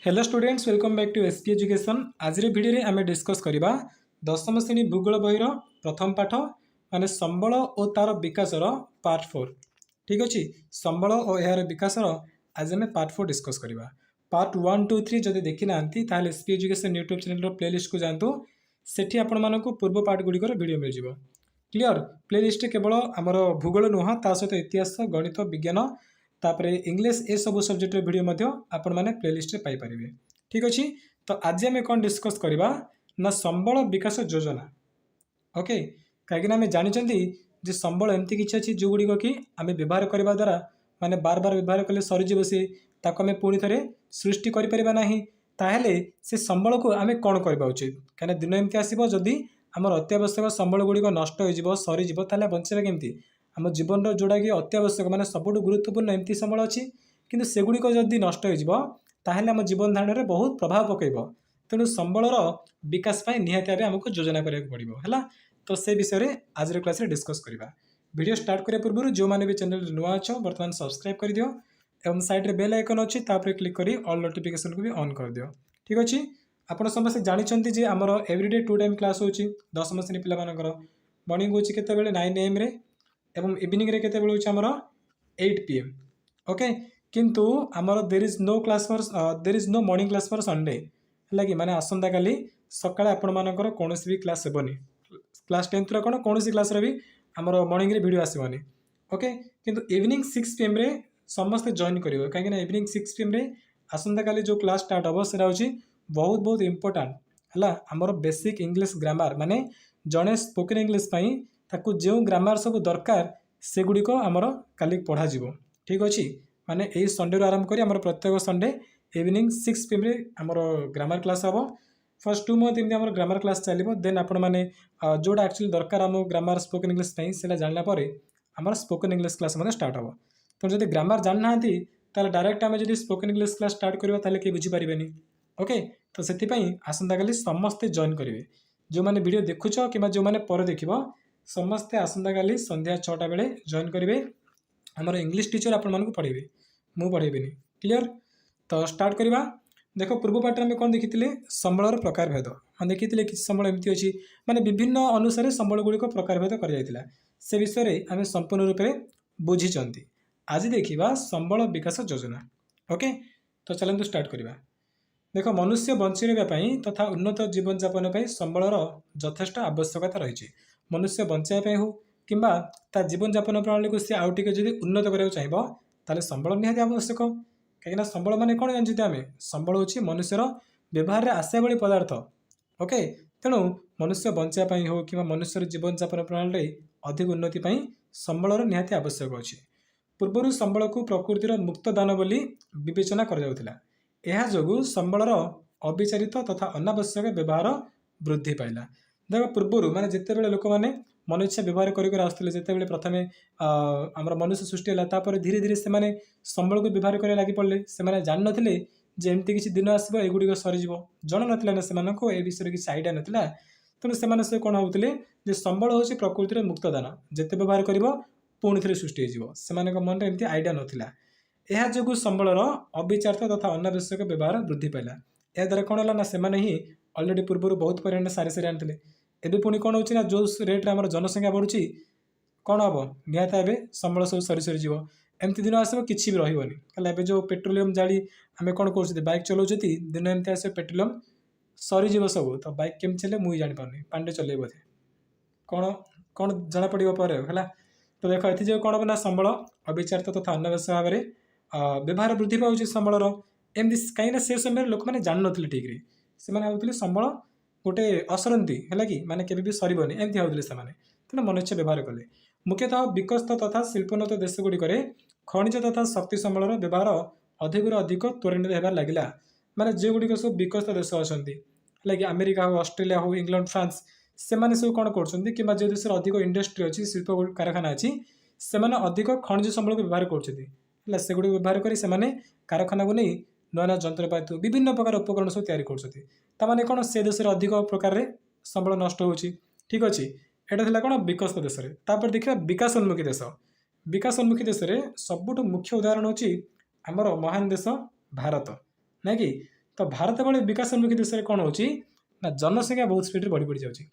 Hello students welcome back to SP education. आज video आम discuss करवा दशम श्रेणी भूगोल बहीर प्रथम पाठ माने संबल और तार विकासर पार्ट 4। ठीक अच्छे संबल और यार विकासर आज आम पार्ट 4 डिस्कस करवा। पार्ट 1 2 3 जब देखी ना SP education YouTube channel playlist को जातु सेठी आपण मानक पूर्व पार्ट गुड़िकर वीडियो मिल जाव। क्लियर प्लेलिस्ट केवल आमर भूगोल नुह ता सहित इतिहास गणित विज्ञान तापरे इंग्लिश ए सब सब्जेक्ट वीडियो आपण मैंने प्लेलिस्ट पाई पारिबे। ठीक अच्छे तो आज आम कौन डिस्कस करवा ना संबल विकास योजना। ओके कहीं आम जानते जे संबल एमती किसी अच्छी जो गुड़िक कि आम व्यवहार करने द्वारा माने बार बार व्यवहार कले सरीज सी ताको आम पुणी थे सृष्टि करें ताहले से संबल को आम कौन करवा उचित कहीं दिन एमती आसो जदि आमर अत्यावश्यक संबल गुड़िक नष्ट हो सरीज बचावा केमती आम जीवन जोड़ा कि अत्यावश्यक माने सबुठ गुरुत्वपूर्ण एमती संबल अच्छी किंतु सेगुड़िक जदि नष्ट होताहले आम जीवन धारण में बहुत प्रभाव पकेब। तेणु संबलर विकास निहाती भाव आमको योजना करा पड़ो है। तो से विषय में आज क्लास डिस्कस करवा। वीडियो स्टार्ट करने पूर्व जो मैंने भी चैनल नुआ अच्छ बर्तमान सब्सक्राइब कर दियो एवं साइड बेल आइकन अच्छी क्लिक कर ऑल नोटिफिकेशन को भी ऑन कर दियो। ठीक अच्छे आप समस्त जानते जे आमर एवरीडे 2 टाइम क्लास हो दशम श्रेणी पिलाମାନଙ୍କର मॉर्निंग होची केतेबेले 9 AM रे एवं इवनिंग रे केतेबेले होची आमर 8 PM। ओके किंतु आमर there is no class for there is no morning class for Sunday है कि माने आसंता काली सकाळे आपण मानकर कोनोसी भी क्लास हेबनी क्लास 10th रा कोन कोनोसी क्लास रे भी आमर मॉर्निंग रे वीडियो आसीबनी। ओके किंतु इवनिंग 6 PM रे समस्त जॉइन करिवो काहे ना इवनिंग 6 PM रे आसंता काली जो क्लास स्टार्ट हो सेरा होची बहुत बहुत इंपोर्टेंट है आमर बेसिक इंग्लिश ग्रामर माने जड़े स्पोकन इंग्लिश ताकू जो ग्रामर सब दरकार सेगुड़िक आमर काली पढ़ा जीवो। ठीक अच्छे माने यही संडे आरंभ करी आमर प्रत्येक संडे इवनिंग 6 PM रे आमर ग्रामर क्लास हम फर्स्ट 2 मंथ एमती आमर ग्रामर क्लास चलो देन आपण मैंने जोड़ा एक्चुअली दरकार आम ग्रामर स्पोकन इंग्लिश से जानला आमर स्पोकन इंग्लिश क्लास स्टार्ट हम। तो जब ग्रामर जानना ताले डायरेक्ट आम जो स्पोकन इंग्लिश क्लास स्टार्ट करवा ताले के बुझीपारे। ओके तो से आसंता काली समस्ते जॉइन करेंगे जो मैंने वीडियो देखुच कि जो मैंने पर देख समस्ते आसंता काली संध्या 6टा बेले जॉइन करेंगे। आमर इंग्लिश टीचर आपण मानक पढ़ेबे मु पढ़ेबेनी। क्लियर तो स्टार्ट करवा। देख पूर्व पाठ में कौन देखी संबलर प्रकार भेद हाँ देखी कि संबल एमती अच्छी माने विभिन्न अनुसार संबल गुड़िक प्रकार भेद कर से विषय में आम संपूर्ण रूप से बुझी। आज देखा संबल विकास योजना। ओके तो चलते स्टार्ट करवा। देख मनुष्य बंची रही तथा उन्नत जीवन जापन संबलर यथेष्ट आवश्यकता रही। मनुष्य बचाई हो कि जीवन जापन प्रणाली को सी आउ टे जब उन्नत कराया चाहिए ताले संबल निहाती आवश्यक कहीं संबल माने कौन जानते आम संबल हूँ मनुष्यर व्यवहार में आसा भाई पदार्थ। ओके तेणु मनुष्य बचाई हो कि मनुष्यर जीवन जापन प्रणाली अधिक उन्नति संबलर निहाती आवश्यक अच्छे। पूर्वर संबल को प्रकृतिर मुक्त दान बोली विवेचना कर संबलर अविचारित तथा अनावश्यक व्यवहार वृद्धि पाइला। देख पूर्वर माने जितेबाला लोक मैंने मन इच्छा व्यवहार करते जितेबाला प्रथम आमर मनुष्य सृष्टि है धीरे धीरे से संबल को व्यवहार कर लगी पड़े से जान नथिले जे एमती किसी दिन आसब एगुड़िक सरीज जन ना से ए विषय किसी आइडिया नाला। तेणु से कौन होते संबल हूँ प्रकृतिर मुक्तदान जिते व्यवहार कर पुणी थे सृष्टि से मन में एमती आइडिया नाला। यह जो संबलर अविचारित तथा अनावश्यक व्यवहार वृद्धि पाइला या द्वारा कौन है ना से अलरेडी पूर्व बहुत परिमाण सारी सारी आनी एवं पुणी कौन हो जो रेट्रे आम जनसंख्या बढ़ुची कौन हम निहत ए संबल सब सरी सरी जीव एमती दिन आसो कि भी रही जो पेट्रोलियम जाली आम कौन कर बैक चलाऊँ दिन एमती आस पेट्रोलियम सरीज सब तो बैक केमी चले मुझे जापारे पांडे चल बोधे कौन कौन जना पड़ो पर है। तो देख ये कौन हम ना संबल अविचारित तथा अनावश्यक भाव में व्यवहार वृद्धि पाँच संबलर एमती कहीं से समय लोक मैंने जान नी ठीक से भावुले संबल गोटे असरती है कि माने केबे भी सरबनी एमती भावुले से तेना मन इच्छा व्यवहार कले। मुख्यतः विकसित तथा शिल्पोन्नत देश गुड़िक खनिज तथा शक्ति संबलर व्यवहार अधिक अधिक त्वरित होबार लगिला। माने जो गुड़िक सब विकसित देश अच्छा है कि अमेरिका हो ऑस्ट्रेलिया हो इंग्लैंड फ्रांस से सब कौन कर जो देश अधिक इंडस्ट्री अच्छी शिल्प कारखाना अच्छी से अधिक खनिज संबल को व्यवहार कर सेगुड़ी व्यवहार कर कारखाना को नहीं नुआ नुआ जंत्रपाति विभिन्न प्रकार उपकरण सब तैयारी कर कौन से देश अधिक प्रकार संबल नष्ट हो। ठीक अच्छे यहाँ कौन विकसित देश में देखा विकासोन्मुखी देश। विकासोन्मुखी देश में सबुठ मुख्य उदाहरण होची आमर महान देश भारत ना कि तो भारत भली विकासोन्मुखी देश में कौन होची ना जनसंख्या बहुत स्पीड बढ़ी बढ़ी जाऊँगी।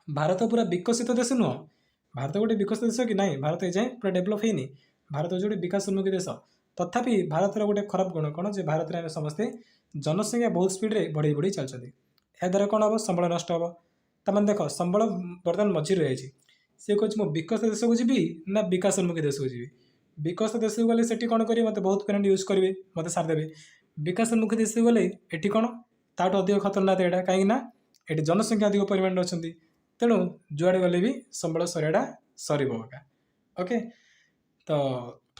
भारत पूरा विकसित देश नुह, भारत गोटे विकसित देश कि नहीं, भारत ए जाए पूरा डेभलप होनी, भारत हूँ गोटे विकासोन्मुखी देश। तथापि भारतर गोटे खराब गुण कौन जे भारत में आम समस्ते जनसंख्या बहुत स्पीड बढ़ी बढ़ी चलती। या द्वारा कौन हम संबल नष्ट हम। तमें देख संबल बर्तमान मझी रही सी कह विकसित देश को जी ना विकासोन्मुखी देश को जी। विकसित देश को गले से कौन करेंगे मत बहुत पेरेंट यूज करेंगे मत सारदेवे। विकासोन्मुखी देश को गले ये कौन ताठू अधिक खतरनाक यहाँ कहीं ये जनसंख्या अधिक परिमाण अच्छा तेणु जुआड़े गले भी संबल सरियाटा सर। ओके तो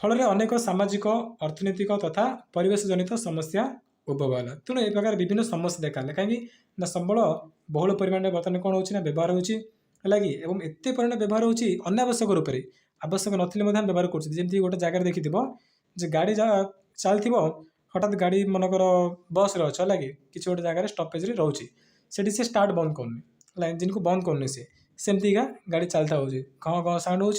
फल अनेक सामाजिक अर्थनैतिक तथा परिवेश जनित समस्या उद्भव है। तेणु ये प्रकार विभिन्न समस्या देखा कहीं ना संबल बहुल परिमाण में बर्तमान कौन होना व्यवहार होगी एवं एत परिमाण व्यवहार होगी अनावश्यक रूप से आवश्यक नथिले व्यवहार करमती गोटे जगह देखी गाड़ी चलती हठात गाड़ी मनकर बस रे अच्छा है कि गोटे जगह स्टपेज रोचे से स्टार्ट बंद कर इंजिन को बंद करनी सेमतीका गाड़ी चलता हो घ घ साउंड हो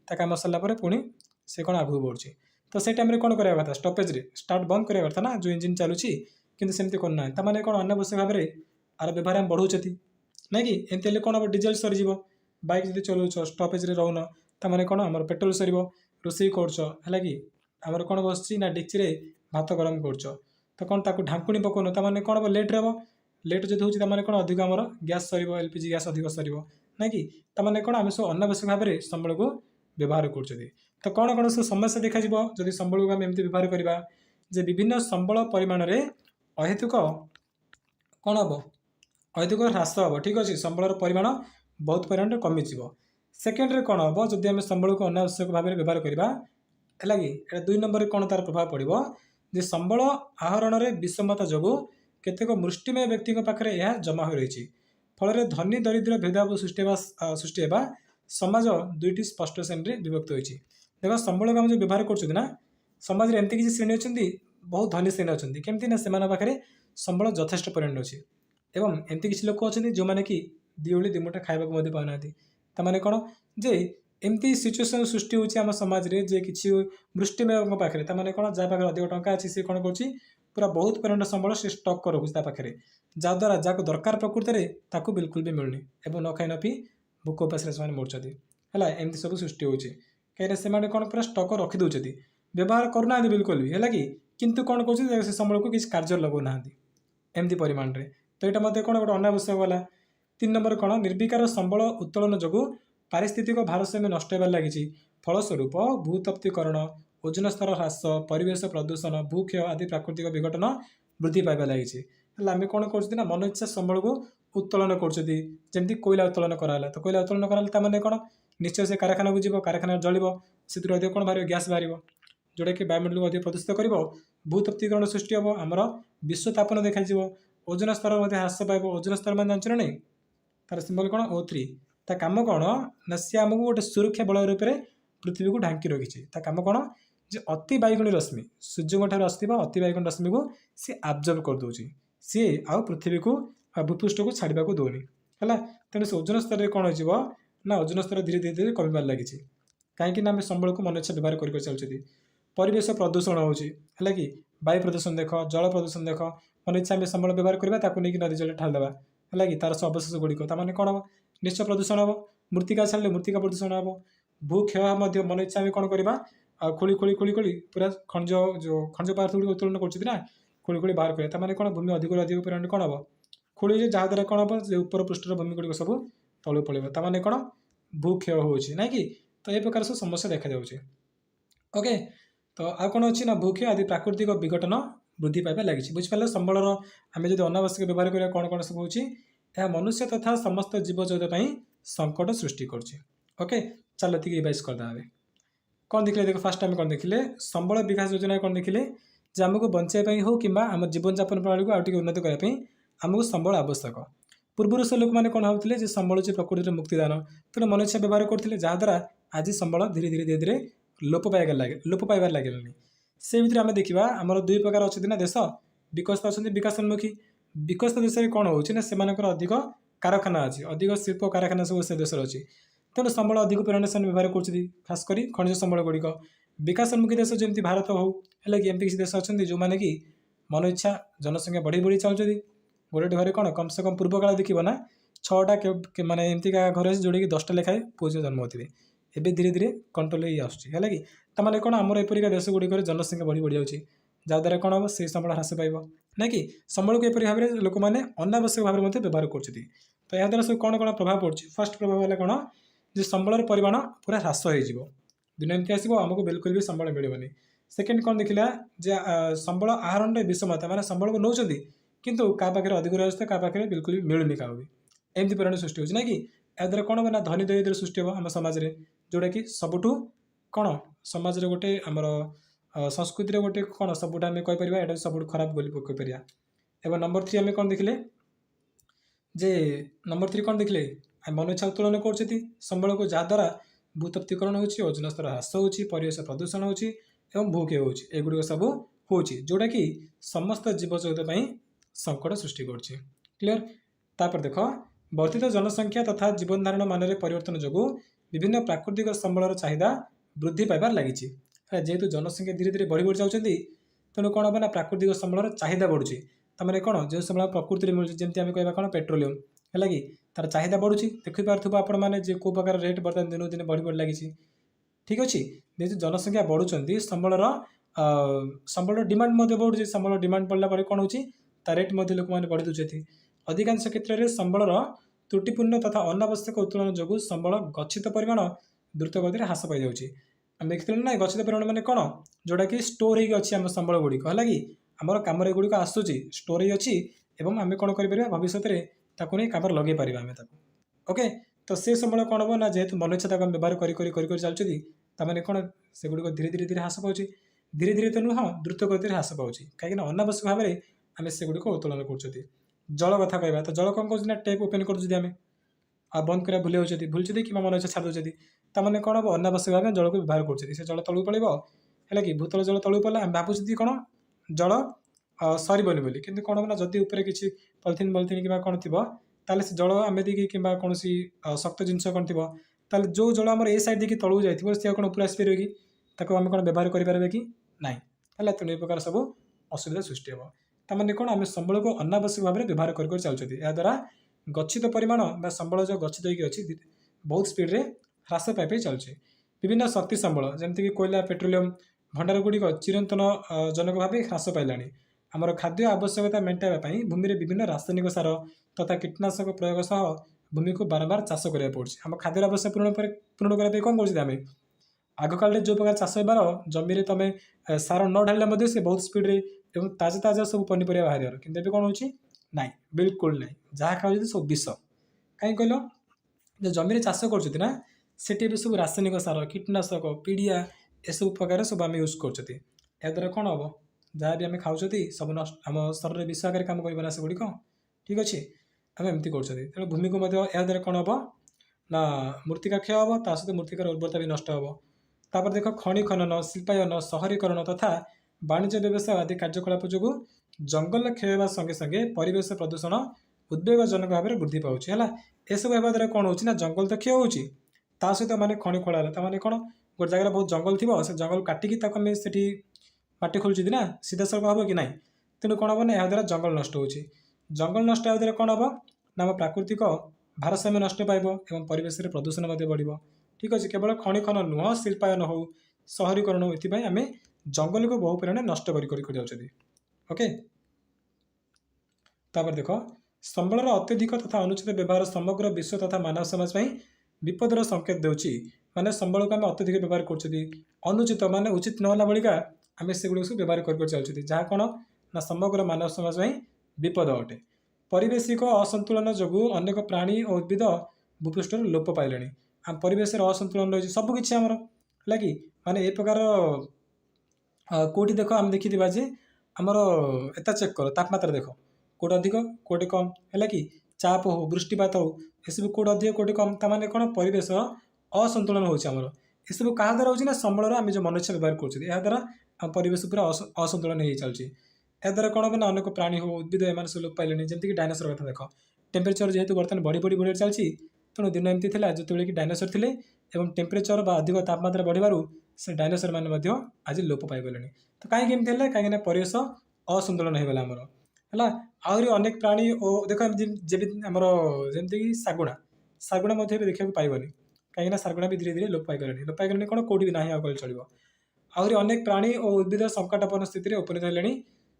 काम सरला पुणी से कौन आगू बढ़ुच्छी। तो से टाइम कौन कराया कथा स्टपेज स्टार्ट बंद कराया कथा ना जो इंजिन चलुची कि सेमती करना ताने कौन अनावश्यक भाव में आर व्यवहार आम बढ़ाऊँ ना कि एमती कौन हम डीजेल सरीज बैक जब चलाऊच स्टपेज रोन ताने कौन आम पेट्रोल सर रोषे कर कि आमर कौन बस ना डेक्ची भात गरम कर तो कौन ताक ढांकुणी पकाउन ताने कौन हम लेट्रे हम लेट जो होने कौन अधिक आमर गैस सर एलपीजी गैस अधिक सर ना कि ताने कौन आम सब अनावश्यक भाव में संबल को व्यवहार कर। तो कौन कौन सब समस्या देखा जदि संबल को आम एमती व्यवहार करवा जे विभिन्न संबल परिमाण में अहेतुक कौन हम अहेतुक ह्रास हम। ठीक अच्छे संबल परिमाण बहुत परिमाण कमिज। सेकेंड्रे कौन हम जदि आम संबल को अनावश्यक भाव में व्यवहार करवा है कि 2 नंबर कौन तार प्रभाव पड़ो जे संबल आहरण में विषमता जो केतेक मुष्टिमेय व्यक्ति पाखे यह जमा हो रही फल धनी दरिद्र भेदभाव सृष्टि समाज दुईटी स्पष्ट श्रेणी विभक्त होती। देख संबल को आम जो व्यवहार करना समाज में एमती किसी श्रेणी अच्छा बहुत धनी श्रेणी अच्छा केमती ना से पाखे संबल यथेष्ट परिमाण अच्छी एवं एमती किसी लोक अच्छा जो मैंने कि दिओली दिमुठा खावाक पाना ताने कौन जे एमती सिचुएसन सृष्टि होची आम समाज रे जे किसी मुष्टिमेय पाखे ताने कौन जहाँ पाखे अधिक टंका अच्छी सी कौन कर पूरा बहुत परिमाण संबल से स्टक कर रखुच्छी पाखे जहाँद्वारा जहाँ दरकार प्रकृत में बिल्कुल भी मिलूनी और न खाई न पी भोक उपास मरुच्च है एमती सब सृष्टि होची कहीं से कौन पूरा स्टक रखी दौरान व्यवहार करना बिल्कुल भी है कि किंतु कौन कर संबल को किसी कार्य लगौना एमती परिमाण में। तो यहाँ मत कौन गोटे अनावश्यक गला। 3 नंबर कौन निर्विकार संबल उत्तोलन जो पारिस्थितिक भारसाम्य नष्ट होबार लगी फलस्वरूप भूतप्तीकरण ओजन स्तर ह्रास परिवेश प्रदूषण भूक्षय आदि प्राकृतिक विघटन वृद्धि पाइबा लगी। आम कौन कर मन इच्छा संबल को उत्तोलन करमती कोयला उत्तोलन कराला तो कोयला उत्तोलन कराला मैंने कौन निश्चय से कारखाना को जीव कारखाना जलिब से अधिक कौन बाहर गैस बाहर जोटा कि वायुमंडल को अधिक प्रदूषित कर भूतप्तीकरण सृष्टि हम आमर विश्व तापन देखा ओजन स्तर ह्रास पाइब ओजन स्तर मैं जानते ना नहीं तार सिंबल कौन O3 ता काम कौन ना सी आमको गोटे सुरक्षा बल रूप में पृथ्वी को ढांकी रखी काम कौन जे अति बैगुणी रश्मि सूर्य ठार आसुवा अति बैगुणी रश्मि को सी आब्जर्व करदे सी आउ पृथ्वी को भूपृष्ठ को छाड़ा को दौनी है। तेणु से ओजन स्तर में कौन हो ना ओजन स्तर धीरे धीरे धीरे कमिबार लगी कहीं आम संबल को मन इच्छा व्यवहार कर चलते। परिवेश प्रदूषण होगी कि वायु प्रदूषण देख जल प्रदूषण देख मन इच्छा आम संबल व्यवहार करवा नहीं नदी जल ढालदेवा है कि तार सब अवशेष गुड़िक ताने कौन हम निश्चय प्रदूषण हम मृत्तिका छाड़े मृत्तिका प्रदूषण हम भूक्षय मन इच्छा आम कौन करवा खोली खोली खोली खोली पूरा खनिज जो खनिज पदार्थ गुड़ उत्तोलन कर खोली खोली बाहर करें ताने भूमि अधिक अधिक परिमाण कौन हम खोली जहाँद्वारा कौन हम ऊपर पृष्ठर भूमि गुड़िक सब तलू पड़े ताने कौन भूक्षय होना कि तो ये प्रकार सब समस्या देखा जाऊँगी। ओके तो आ कौन अच्छी ना भूक्षय आदि प्राकृतिक विघटन वृद्धि पाइबा लगी बुझिपारे संबल आम जो अनावश्यक व्यवहार करा कौन कौन सब हो मनुष्य तथा समस्त जीवजगत संकट सृष्टि कर। ओके चलो ये रिवाइज करदे कौन देखिले देखो फास्ट टाइम कौन देखिले संबल विकास योजना कौन देखिले जे आमको बचाई हो कि आम जीवन जापन प्रणाली को आउटे उन्नति करने आमको संबल आवश्यक। पूर्व से लोक मैंने कौन भावुले संबल से प्रकृति मुक्तिदान तेणु मन इच्छा व्यवहार करते जहाँद्वारा आज संबल धीरे धीरे धीरे धीरे लोप पाइबार लगे से भितर आम देखा आमर 2 प्रकार अच्छे ना देश विकसित अच्छा विकासोन्मुखी विकसित देश में कौन हो अधिक कारखाना अच्छी अधिक शिल्प कारखाना सब से देश अच्छी तेणु संबल अधिक परिमाण से व्यवहार कर खास खनिज संबल गुड़िक विकासोन्मुखी देश जमी भारत हो है कि एमती किसी देश अच्छा जो मैंने कि मन इच्छा जनसंख्या बढ़ी बढ़ी चलुँच गोटे घरे कौन कम से कम पूर्व काल देखिए ना 6टा माने एमतीका घर अच्छे जोड़े कि 10टा लेखाएं पुओ झिଅ जन्म होते ଏବେ ଧୀରେ ଧୀରେ କଣ୍ଟ୍ରୋଲ ହେଇ ଆସୁଛି ହେଲା କି ତାମାନେ କ'ଣ ଆମର ଏପରିକା ଦେଶ ଗୁଡ଼ିକରେ ଜନସଂଖ୍ୟା ବଢ଼ି ବଢ଼ି ଯାଉଛି ଯାହାଦ୍ୱାରା କ'ଣ ହେବ ସେଇ ସମ୍ବଳ ହ୍ରାସ ପାଇବ ନାଇଁ କି ସମ୍ବଳକୁ ଏପରି ଭାବରେ ଲୋକମାନେ ଅନାବଶ୍ୟକ ଭାବରେ ମଧ୍ୟ ବ୍ୟବହାର କରୁଛନ୍ତି ତ ଏହାଦ୍ୱାରା ସବୁ କ'ଣ କ'ଣ ପ୍ରଭାବ ପଡ଼ୁଛି ଫାର୍ଷ୍ଟ ପ୍ରଭାବ ହେଲା କ'ଣ ଯେ ସମ୍ବଳର ପରିମାଣ ପୁରା ହ୍ରାସ ହେଇଯିବ ଦିନ ଏମିତି ଆସିବ ଆମକୁ ବିଲକୁଲ ବି ସମ୍ବଳ ମିଳିବନି ସେକେଣ୍ଡ କ'ଣ ଦେଖିଲା ଯେ ସମ୍ବଳ ଆହରଣରେ ବିଷମତା ମାନେ ସମ୍ବଳକୁ ନେଉଛନ୍ତି କିନ୍ତୁ କାହା ପାଖରେ ଅଧିକ ରହିଛି କାହା ପାଖରେ ବିଲକୁଲ ବି ମିଳୁନି କାହାକୁ ବି ଏମିତି ପରିମାଣ ସୃଷ୍ଟି ହେଉଛି ନାଇଁ କି ଏହାଦ୍ୱାରା କ'ଣ ହେବ ନା ଧନୀ ଦରିଦ୍ର ସୃଷ୍ଟି ହେବ ଆମ ସମାଜରେ जोटाकि सबुठू कौन समाज गोटे आमर संस्कृति गोटे कौन सबुठ आम कहीपर यहाँ सब खराब बोली कहीपर एवं नंबर 3 आम कौन देखिले जे नंबर 3 कौन देखिले मन इच्छा उत्तोलन कर संबल को जहाद्वारा भूतप्तीकरण हो ओजन स्तर ह्रास हो परिवेश प्रदूषण हो भूखे होगुड़ सब हो जोटा कि समस्त जीव जगत संकट सृष्टि कर क्लीयर तापर देख वर्धित जनसंख्या तथा जीवन धारण मान परिवर्तन जो विभिन्न प्राकृतिक संबलर चाहिदा वृद्धि पाइबार लगी जेहेतु जनसंख्या धीरे धीरे बढ़ी बढ़ी जाती तेणु कौन हम ना प्राकृतिक संबलर चाहिदा बढ़ुची तमें कौन जो संबल प्रकृति में मिलूँ जमी आम कह कौन पेट्रोलियम है कि तार चाहिदा बढ़ुची देखिपे आपण मैंने कौ प्रकार रेट बर्तमान दिन दिन बढ़ी बढ़ी लगी ठीक अच्छे जेहतु जनसंख्या बढ़ुंट संबल डिमांड बढ़ुची संबल डिमांड बढ़ला कौन हो रेट लोक मैंने बढ़ी दूसरी अधिकांश क्षेत्र में संबलर त्रुटिपूर्ण तथा अनावश्यक उत्तोलन जो संबल गच्छित परिमाण द्रुत गति ह्रास पाई जाऊँगी आम देखते ना गच्छित परिमाण मैंने कौन जोटा कि स्टोर होम संबल गुड़िक है कि आमर कम गुड़िक आसूँ स्टोर होम आम कौन कर भविष्य में ताकू नहीं कम लगे पार आम ओके तो से संबल कौन हम ना जेहेतु मन इच्छा व्यवहार कर चलती ताने कौन से गुड़िक धीरे धीरे धीरे ह्रास पाँच धीरे धीरे तो नुह द्रुत गति ह्रास पाँच कहीं अनावश्यक भाव में आम से गुड़िक उत्तोलन कर जल कथा कहवा तो जल कौन कर टेप ओपन कर बंद करा भूल जाती भूलते कि मन इच्छा छाड़ दूसरी ताने कौन हम अनावश्यक भाव जल को व्यवहार कर जल तलू पड़ो है कि भूतल जल तलू पड़ा आम भावुँ कौन जल सरबनी बोली कि कौन हम ना जदि किसी पलिथिन बलिथिन कि कौन थी ताले से जल आम देखिए कि कौन शक्त जिनस कौन थी ताले जो जल आम ए साइड देखिए तलू जाए सी कौन ऊपर आसपारे कि आम कौन व्यवहार करें कि ना है तेणु ये प्रकार सब असुविधा सृष्टि हे ताने कौन आम संबल को अनावश्यक भाव में व्यवहार कर चलते याद्वारा गच्छित परिमाण संबल जो गच्छित होगी बहुत स्पीड रे ह्रास पाई चलुचे विभिन्न शक्ति संबल जमीक कोयला पेट्रोलियम भंडार गुड़िक चिरंतन जनक भाव ह्रास पाइला आमर खाद्य आवश्यकता मेटाइवाई भूमि में विभिन्न रासायनिक सार तथा कीटनाशक प्रयोग सह भूमि को बारंबार चाष करा पड़े आम खाद्य आवश्यक पूरण करने कौन कर आग काल जो प्रकार चाष होबार जमी तुम सार न ढाले से बहुत स्पीड रे ताजा ताजा सब पनीपरिया बाहर कि कौन हो ना बिल्कुल ना जहाँ खाऊ सब विष कहीं कहल जो जमी चाष करना भी सब रासायनिक सार कीटनाशक पीड़िया एसबू प्रकार सब आम यूज कर कौन हम जहाँ भी आम खाऊ सब नष्ट आम शरीर विष आकार कम करना से गुड़िक ठीक अच्छे आम एमती कर भूमि को द्वारा कौन हम ना मृत्तिका क्षय हम ता सहित मृत्तिकार उर्वरता भी नष्ट हम तापर देख खनि खनन शिल्पायन सहरीकरण तथा वाणिज्य व्यवसाय आदि कार्यकलाप जो जंगल क्षय होगा संगे संगे परिवेश प्रदूषण उद्वेगजनक भाव में वृद्धि पाँच है यह सब होगा द्वारा कौन होना जंगल तो क्षय हो सहित माने खनि खोला मैंने कौन गोटे जगह बहुत जंगल थी से जंगल काटिकी से माटी खोलुँ ना सीधा सड़क हम कि ना तेणु कौन हम ना यहाँ द्वारा जंगल नष्ट हो जंगल नष्ट होगा द्वारा कौन हम ना प्राकृतिक भारसाम्य नष्ट पाइब और परिवेश में प्रदूषण बढ़ ठीक अच्छे केवल खनि खनन नुह शिल्पायन हो सहरीकरण हो ये आम जंगल को बहु परिमाण नष्ट कर ओके तापर देख संबलर अत्यधिक तथा अनुचित व्यवहार समग्र विश्व तथा मानव समाज विपदर संकेत देउची माने संबल को आम अत्यधिक व्यवहार कर अनुचित माने उचित नहला बलिका आम से गुड़ सब व्यवहार कर चलते जहाँ कौन ना समग्र मानव समाज विपद अटे पारिवेशिक असंतुलन जो अनेक प्राणी और उद्भिद भूपृष्ठ लोप पाइले आम परिवेश असंतुलन रही सबकि आमर है माने ये प्रकार कौटी देख आम देखी जे आमर एता चेक कर तापमात्रा देख कौटे अधिक कौटे कम है कि चाप हो वृष्टिपात हो यू कौटे अधिक कौटे कम ताने कौन परिवेश असंतुलन होमर ये सब क्या द्वारा होना संबल आम जो मन इच्छा व्यवहार करा आम परिवेश पूरा असंतुलन हो चलती याद्वारा कौन हम ना अनेक प्राणी हो उद्भिद एम सब लोप पाइले जमीक डायनासोर कथा देख टेम्परेचर जेहेतु बर्तमान बढ़ी बढ़ी बढ़ी चलती तेणु दिन एमती था जो कि डायनासोर थे टेम्परेचर अधिक तापमात्रा बढ़िबार से डायनासोर मैंने आज लोप पाई गले तो कहीं कहीं परिवेश असंतुलन होगा आमर है आहरी अनेक प्राणी और देख आमर जमीक शागुणा शागुणा देखा पाइबनी कहीं शागुणा भी धीरे धीरे लोप पाइगलानी कौन कौटी भी ना कहले चलो आहरी अनेक प्राणी और उद्भिद संकटापन्न स्थित में उपनीत है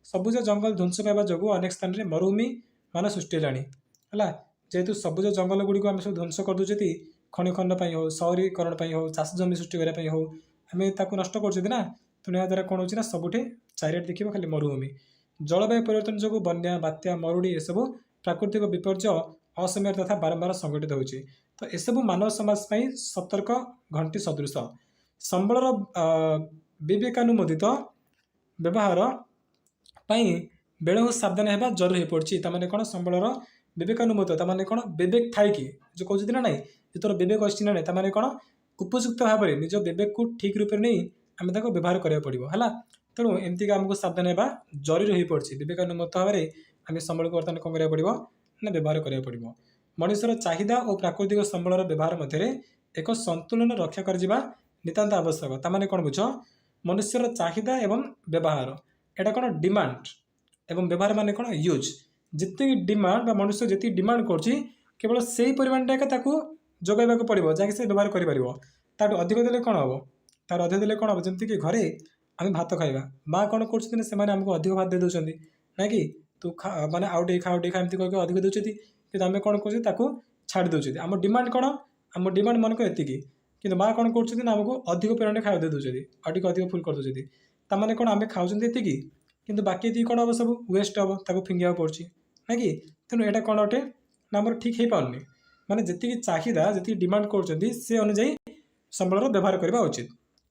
सबुज जंगल ध्वंस पाइबा जो अनेक स्थान में मरुभूमि मान सृष्टि है जेहेतु सबुज जंगल गुड़िक आम सब ध्वंस करदे खनि खंड हो सहरीकरण हो चाष जमी सृष्टि करने हो आम नष्ट करना तेणु या द्वारा कौन होना सबुठे चारिटे देखिए खाली मरुभूमि जलवायु परिवर्तन जो बन्या बात्या मरुड़ी ये सब प्राकृतिक विपर्य असमय तथा बारंबार संघटित होती तो यू मानव समाज सतर्क घंटी सदृश संबलर विवेकानुमोदित व्यवहार बेलू सावधान होगा जरूरी हो पड़ी तमें कौन संबलर विवेकानुमोदित तमें कौन विवेक थाई जो कहते ना ना जो तोर विवेक अच्छी ना तमें कौन उपयुक्त भाव में निज विवेक को ठीक रूप नहीं आम व्यवहार करा पड़ो है तेणु एमती आमको सावधान होगा जरूरी हो पड़ी विवेकानुमोदित भाव में आम संबल को बर्तमान कौन करा पड़ो ना व्यवहार करा पड़ो मनुष्यर चाहिदा और प्राकृतिक संबलर व्यवहार मध्य एक संतुलन रक्षा कर नितांत आवश्यक तमें कौन बुझ मनुष्यर चाहिदा एवं व्यवहार एटा कौन डिमांड एवं व्यवहार मान कौन यूज जितनी डिमांड मनुष्य जी डिमांड केवल से ही परिमाणटा जोगाइबा पड़ो जहाँकि से व्यवहार कर अधिक देले कौन हम तार अधिक देले कौन हम जमीक घरे आम भात खाइबा माँ कौन करमको अधिक भात दे दौरान ना कि तू खा माने आउटे खा एमती कह अधिक दौरान कि आम कौन कर छाड़ दौरान आम डिमांड कौन आम डिमांड मन को एति कि माँ कौन करमको अधिक परिमाण खाया दे दौरान अधिक अधिक फुल कर दौरान तमें कौन आम खाऊँ एति कि बाकी ये कौन हम सब वेस्ट हम ताको फिंगा पड़ी ना कि तेणु यहाँ कौन अटे ना आम ठीक हो पानी माने जी चाहिदा जी डिमांड कर से अनुजाई संबलर व्यवहार करने उचित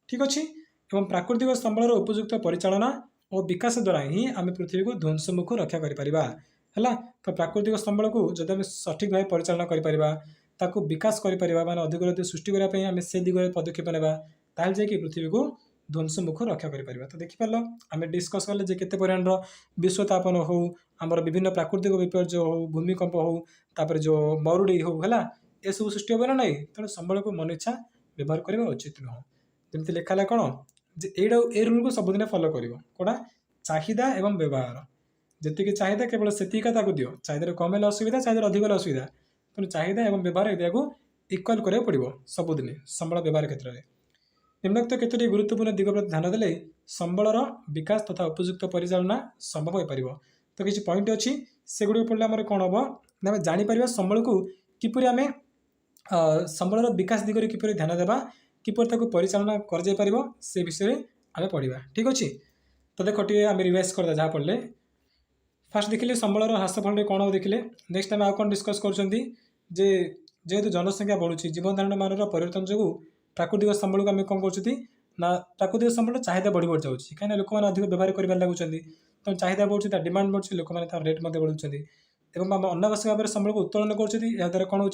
ठीक अच्छे एवं प्राकृतिक संबलर उपयुक्त परिचालना और विकास द्वारा ही आम पृथ्वी को ध्वंसमुख रक्षा है तो प्राकृतिक संबल को जब आम सठिक भाव परिचालन कर विकास कर माने अधिक अधिक सृष्टि करने आम से दिगरे पदक्षेप नेबा ताल जाकि पृथ्वी को ध्वंसमुख रक्षा कर तो देखिपार आम डिस्कस कले जे केते परिमाण विश्वतापन हो आमर विभिन्न प्राकृतिक विपर्य हो भूमिकंप हो तापर जो मरुड़ी हो है ये सब सृष्टि हो ना ना तेणु संबल को मन इच्छा व्यवहार करने उचित नुह जमी लिखा कौन जे ये रूल को सबुदिन फॉलो कर कौटा चाहिदा एवं व्यवहार जी चाहिदा केवल से दियो चाहिदा कम है असुविधा चाहिदा अधिक असुविधा तेणु चाहिदा एवं व्यवहार या इक्वाल करा पड़ो सबुदिन संबल व्यवहार क्षेत्र में निम्नोक्त केतोटी गुरुत्वपूर्ण दिग प्रति ध्यान देले संबलर विकास तथा उपयुक्त परिचालना संभव हो पार तो किसी पॉइंट अच्छी से गुड़ पढ़ले आम कौन हम ना जापर संबल को किपर आम संबलर विकास दिगरे किपर ध्यान देवा किपर परिचालना कर से विषय आम पढ़ा ठीक अच्छे तो देख टे आम रिवाइज कर जहाँ पढ़ले फास्ट देखिले संबलर ह्रास फल कौन हम देखिले नेक्स्ट टाइम आउ कौन डिस्कस करेतु जनसंख्या बढ़ुची जीवन धारण मान परिवर्तन जो प्राकृतिक संबल को आम कौन कर प्राकृतिक संबल चाहिदा बढ़ी बढ़ जाऊँगी कहीं लोक मैंने अधिक व्यवहार कर लगुच तो चाहिदा बढ़ुच्छी डिमांड बढ़ुच्छी लोक मैंने रेट बढ़ुच्च आम अनावश्यक भाव में संबल को उत्तोलन कर कौन हो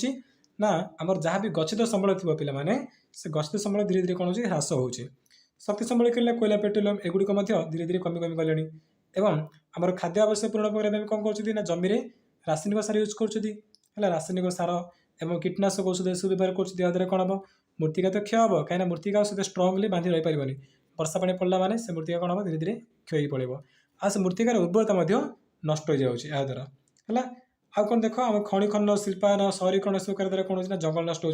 ना आम जहाँ भी गच्छित संबल थी पे से गच्छित संबल धीरे धीरे कौन हो ह्रास हो शक्ति संबल कहले कोयला पेट्रोलियम एगुड़िक धीरे धीरे कमी कमी गले एवं आम खाद्य आवश्यक पूरण करने कौन कर जमी रासायनिक सार यूज कर रासायनिक सार एवं कीटनाशक औषध सब व्यवहार कर कौन हम मूर्तिका तो क्षय हम कहीं मूर्तिका सहित स्ट्रंगली बांधि रही पारे वर्षा पानी पड़ला माने से मूर्तिका कौन हम धीरे धीरे क्षय पड़ो आ से मूर्तिकार उर्वरता नष्ट हो जाए द्वारा है आउ कौन देख आम खनि खनन शिल्पायन सहरीकरण सब द्वारा कौन हो जंगल नष्ट हो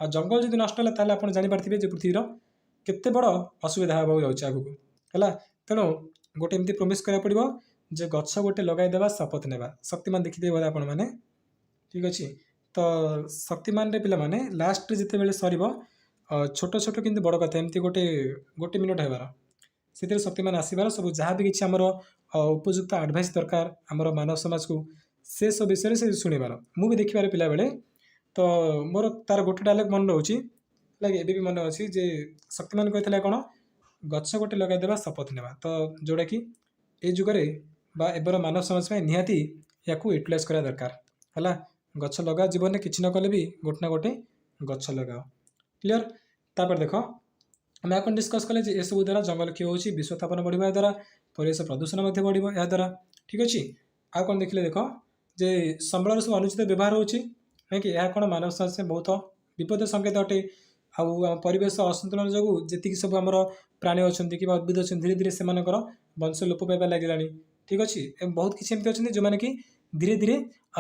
जंगल जब नष्ट है ताल आप जापारे पृथ्वीर केते बड़ असुविधा होगा आगू है तेणु गोटे एमती प्रमिश करा पड़ो जे गछ गोटे लगईदेवा शपथ नेबा शक्तिमान देखिए बोधे आपण मैंने ठीक अच्छे तो शक्तिमान पे मैंने लास्ट जिते सर छोट छोट कि बड़ कथा एमती गोटे गोटे मिनट होबार से शक्तिमान आसबार सब जहाँ भी किसी आमर उपयुक्त एडभाइस दरकार आमर मानव समाज को से सब विषय से शुणवार मुझे देखिबार पिला बेले तो मोर तार गोटे डायलॉग मन रोचे लगे एबी भी मन अच्छी जे शक्तिमान कहते कौन गछ गोटे लगईदेवा शपथ नेबा तो जोड़ा कि ये जुगरे एबर मानव समाज में निहाती या यूटिलाइज करा दरकार है गछ लगा जीवन में किसी न कले भी गोटे ना गोटे गछ लगाओ क्लीयर तापर देख आम कौन डिस्कस कले ये सब द्वारा जंगल क्षय हो विश्वतापन बढ़ा द्वारा परिवेश प्रदूषण बढ़ याद्वारा ठीक अच्छे आ कौन देखिले देख जे संबलर सब अनुचित व्यवहार होगी कौन मानव समाज में बहुत विपद संकेत अटे आउ परिवेश असंतुलन जो जी सब आम प्राणी अच्छा कि उद्भिद अच्छा धीरे धीरे से वंश लोप पाइबा लगे ठीक अच्छे बहुत किसी एमती अच्छा जो मैंने कि धीरे धीरे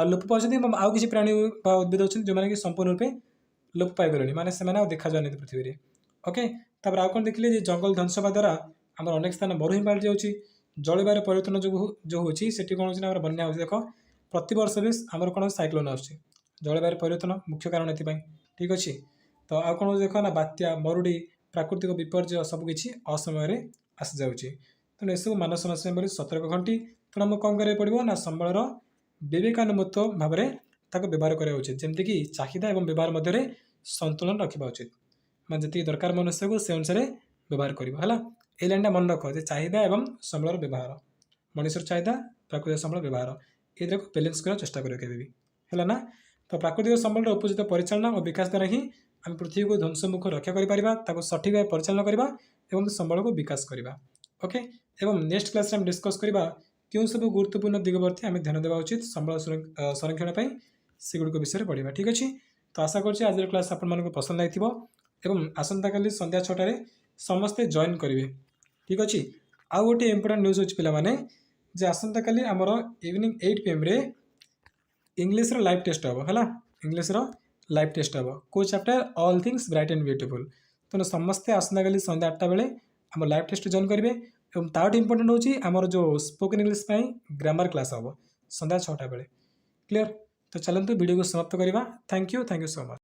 लोप पाँच आउ किसी प्राणी उद्भिद अच्छा जो मैंने कि संपूर्ण रूपे लोप पाइगले माने से देखा जाए पृथ्वी ओके तापर आउ कौन देखिले जंगल ध्वंस हवा द्वारा आम अनेक स्थान मरुही पालि जाऊँगी जलवायु परिवर्तन जो होती कौन बन्या हो देख प्रत वर्ष भी आमर कौन साइक्लोन आसूँ जलवायु परिवर्तन मुख्य कारण ये ठीक अच्छे तो आउ कौन देख ना बात्या मरुड़ी प्राकृतिक विपर्य सबकि असमय आसी जाऊँगी तेणु यू मान समस्या सतर्क घंटी तेणु आमको कौन करा पड़ो ना संबलर विवेकानुमुक्त भाव में व्यवहार करा उचित जमीक चाहिदा और व्यवहार मध्य संतुलन रखा उचित मैं जी दरकार मनुष्य को से अनुसार व्यवहार कर ये लाइन मन रख चाहिदा और संबलर व्यवहार मनुष्य चाहिदा प्राकृतिक संबल व्यवहार ये बैलेंस करार चेष्टा करें ना तो प्राकृतिक संबल उपयुक्त परिचालना और विकास द्वारा ही आम पृथ्वी को ध्वंसमुख रक्षा कर सठिक भाव परिचालन करवा और संबल को विकास करवा ओके एवं नेक्स्ट क्लास में डिस्कस करवा क्यों सब गुरुत्वपूर्ण दिग प्रति आम ध्यान देवा उचित संबल संरक्षण सेगुड़ विषय पढ़ा ठीक अच्छे तो आशा करुँच आज क्लास आप पसंद आई आसंता काली संध्या 6टार समस्ते जॉइन करेंगे ठीक अच्छे आउ गोटे इम्पोर्टाट न्यूज अच्छी पे जे आसंता काली आमर इवनिंग 8 PM रे इंग्लिश लाइव टेस्ट हम है इंग्लिश लाइव टेस्ट हम को chapter all things bright and beautiful तेणु समस्ते आसंता काली संध्या 8टा बेले आम लाइव टेस्ट जॉइन करेंगे और ताठ इंपोर्टेंट होची आमर जो स्पोकन इंग्लिश ग्रामर क्लास हम संध्या 6टा बेले क्लियर तो चलते वीडियो को समाप्त करवा थैंक यू सो मच।